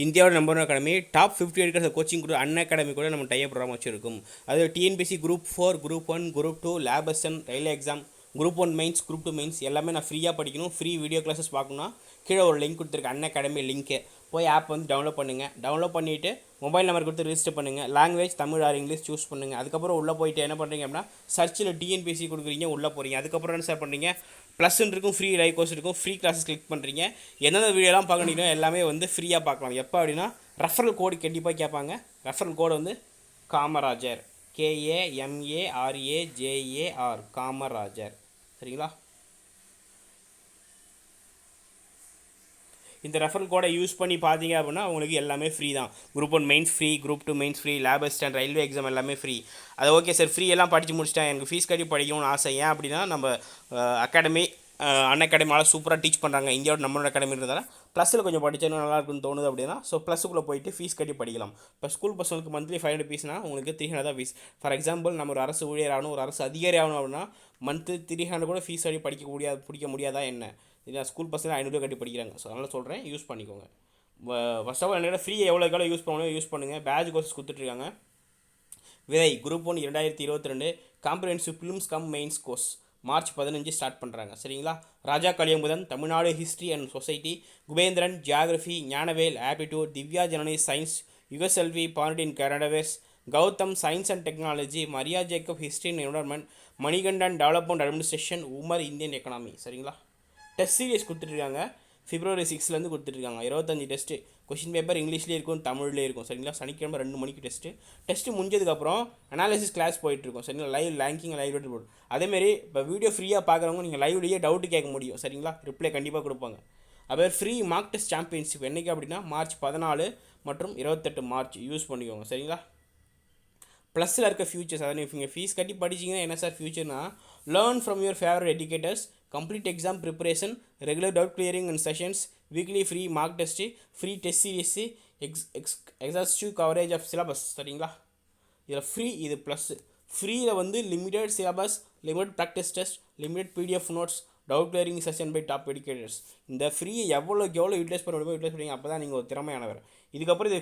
இந்தியாவோட number 1 academy top 50 எடுக்கிற coaching கூட அன்அகாடமி கூட நம்ம டைப் ப்ரோக்ராம் வச்சுருக்கும். அது TNPSC group 4, group 1, group 2, lab assistant, railway exam, group 1 mains, group 2 mains எல்லாமே நான் ஃப்ரீயாக படிக்கணும். ஃப்ரீ வீடியோ கிளாஸஸ் பார்க்கணும்னா கீழே ஒரு லிங்க் கொடுத்துருக்கேன், அன்அகாடமி லிங்க்கு. போய் ஆப் வந்து டவுன்லோட் பண்ணுங்கள். டவுன்லோட் பண்ணிவிட்டு மொபைல் நம்பர் கொடுத்து ரிஜிஸ்டர் பண்ணுங்கள். Language Tamil R English choose பண்ணுங்கள். அதுக்கப்புறம் உள்ளே போயிட்டு என்ன பண்ணுறீங்க அப்படின்னா சர்ச்சில் டிஎன்பிசி கொடுக்குறீங்க, உள்ளே போகிறீங்க. அதுக்கப்புறம் என்ன சார் பண்ணுறீங்க, ப்ளஸ்ன்னு இருக்கும், ஃப்ரீ லைவ் கோர்ஸ் இருக்கும், ஃப்ரீ கிளாஸஸ் கிளிக் பண்ணுறீங்க. எந்தெந்த வீடியோலாம் பார்க்கணுங்களோ எல்லாமே வந்து ஃப்ரீயாக பார்க்கலாம். எப்போ அப்படின்னா ரெஃபரல் கோடு கண்டிப்பாக கேட்பாங்க. ரெஃபரல் கோடு வந்து காமராஜர், KAMARAJAR, காமராஜர். சரிங்களா? இந்த ரெஃபரல் கோடை யூஸ் பண்ணி பார்த்தீங்க அப்படின்னா உங்களுக்கு எல்லாமே ஃப்ரீ தான். Group 1 mains free, group 2 mains free, lab assistant, railway exam எல்லாமே ஃப்ரீ. அது ஓகே சார், ஃப்ரீ எல்லாம் படித்து முடிச்சிட்டேன், எனக்கு ஃபீஸ் கட்டி படிக்கணும்னு ஆசை. ஏன் அப்படின்னா நம்ம அகாடமி அன்அகாடமியால் சூப்பராக டீச் பண்ணுறாங்க. இந்தியாவோட நம்மளோட அகாடமி இருந்தாலும் ப்ளஸில் கொஞ்சம் படித்தா நல்லா இருக்குன்னு தோணுது அப்படின்னா ஸோ ப்ளஸுக்குள்ளே போயிட்டு ஃபீஸ் கட்டி படிக்கலாம். இப்போ ஸ்கூல் பசங்களுக்கு மந்த்லி 500 ஃபீஸ்னால் உங்களுக்கு 300 தான் ஃபீஸ். ஃபார் எக்ஸாம்பிள் நம்ம ஒரு அரசு ஊழியர் ஆகணும், ஒரு அரசு அதிகாரி ஆகணும் அப்படின்னா மந்த்து 300 கூட ஃபீஸ் கட்டி பிடிக்க முடியாதா என்ன? இதான் ஸ்கூல் பசங்க 500 கட்டி படிக்கிறாங்க. ஸோ அதனால் சொல்கிறேன், யூஸ் பண்ணிக்கோங்க. ஃபர்ஸ்ட் ஆஃப் ஆல் என்னோட ஃப்ரீ எவ்வளோ யூஸ் பண்ணணும் யூஸ் பண்ணுங்கள். பேட்ச் கோர்ஸ் கொடுத்துட்ருக்காங்க. விதை group 1 2022 comprehensive prelims cum mains course March 15 start பண்ணுறாங்க. சரிங்களா? Raja Kalimuthan Tamil Nadu history and society, Kubendran geography, Gnanavel aptitude, Divya Janani science, Yugaselvi polity and current, Gautham science and technology, Maria Jacob history and environment, Manikandan administration, Umar Indian economy. சரிங்களா? Test series கொடுத்துட்ருக்காங்க. February 6 கொடுத்துட்ருக்காங்க. 25 test. Question paper இங்கிலீஷ்லேயே இருக்கும், தமிழ்லேயே இருக்கும். சரிங்களா? சனிக்கிழமை 2 மணிக்கு டெஸ்ட்டு முடிஞ்சதுக்கப்புறம் அனாலிசிஸ் கிளாஸ் போயிட்டுருக்கும். சரிங்களா? லைவ் லேங்கிங் லைவ் போடும். அதேமாரி இப்போ வீடியோ ஃப்ரீயாக பார்க்குறவங்க நீங்கள் லைவ்லேயே டவுட்டு கேட்க முடியும். சரிங்களா? ரிப்ளை கண்டிப்பாக கொடுப்பாங்க. அதுவே ஃப்ரீ மார்க் டெஸ்ட் சாம்பியன்ஷிப் என்றைக்கு அப்படின்னா மார்ச் 14 மற்றும் 28 மார்ச் யூஸ் பண்ணிக்கோங்க. சரிங்களா? ப்ளஸில் இருக்க ஃபியூச்சர்ஸ், அதை நீங்கள் ஃபீஸ் கட்டி படிச்சிங்கன்னா என்ன சார் ஃபியூச்சர்னா, learn from your favourite educators, complete exam preparation, regular doubt clearing and sessions, weekly free mock test, free test series, exhaustive coverage of syllabus. சரிங்களா? இதில் ஃப்ரீ, இது ப்ளஸ்ஸு. ஃப்ரீயில் வந்து limited syllabus, limited practice test, limited PDF notes, doubt clearing session by top educators. இந்த ஃப்ரீயை எவ்வளோ utilise பண்ண முடியுமோ யூட்டிலைஸ் பண்ணிங்க. அப்போ தான் நீங்கள் ஒரு திறமையானவர். இதுக்கப்புறம் இது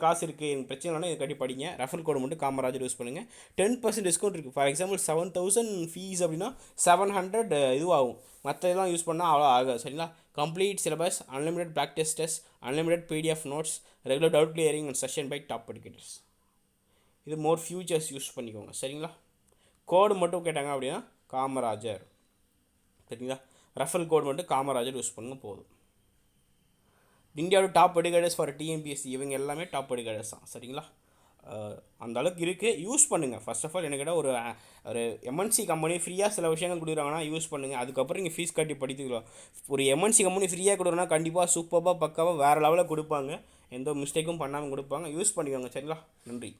காசு இருக்குது, எனக்கு பிரச்சனை இல்லைனா இது கட்டி படிங்க. ரெஃபரல் கோடு மட்டும் காமராஜர் யூஸ் பண்ணுங்கள். 10% டிஸ்கவுண்ட் இருக்குது. ஃபார் எக்ஸாம்பிள் 7000 ஃபீஸ் அப்படின்னா 700 இதுவாகும். மற்ற இதெல்லாம் யூஸ் பண்ணால் அவ்வளோ ஆகாது. சரிங்களா? Complete syllabus, unlimited practice test, unlimited PDF notes, regular doubt clearing and session by top educators. இது மோர் ஃபியூச்சர்ஸ் யூஸ் பண்ணிக்கோங்க. சரிங்களா? கோடு மட்டும் கேட்டாங்க அப்படின்னா காமராஜர். சரிங்களா? ரெஃபரல் கோடு மட்டும் காமராஜர் யூஸ் பண்ணுங்க போதும். இந்தியாவோட டாப் எடுகேட்டர்ஸ் ஃபார் டிஎன்பிஎஸ்சி இவங்க எல்லாமே டாப் எடுகேட்டர்ஸ் தான். சரிங்களா? அந்த அளவுக்கு இருக்குது, யூஸ் பண்ணுங்கள். ஃபர்ஸ்ட் ஆஃப் ஆல் எனக்கு ஒரு எம்என்சி கம்பெனி ஃப்ரீயாக சில விஷயங்கள் கொடுக்குறாங்கன்னா யூஸ் பண்ணுங்கள். அதுக்கப்புறம் நீங்கள் ஃபீஸ் கட்டி படித்துக்கலாம். ஒரு எம்என்சி கம்பெனி ஃப்ரீயாக கொடுக்குறோன்னா கண்டிப்பாக சூப்பராக பக்காவாக வேறு லெவலில் கொடுப்பாங்க. எந்த மிஸ்டேக்கும் பண்ணாமல் கொடுப்பாங்க. யூஸ் பண்ணிக்கோங்க. சரிங்களா? நன்றி.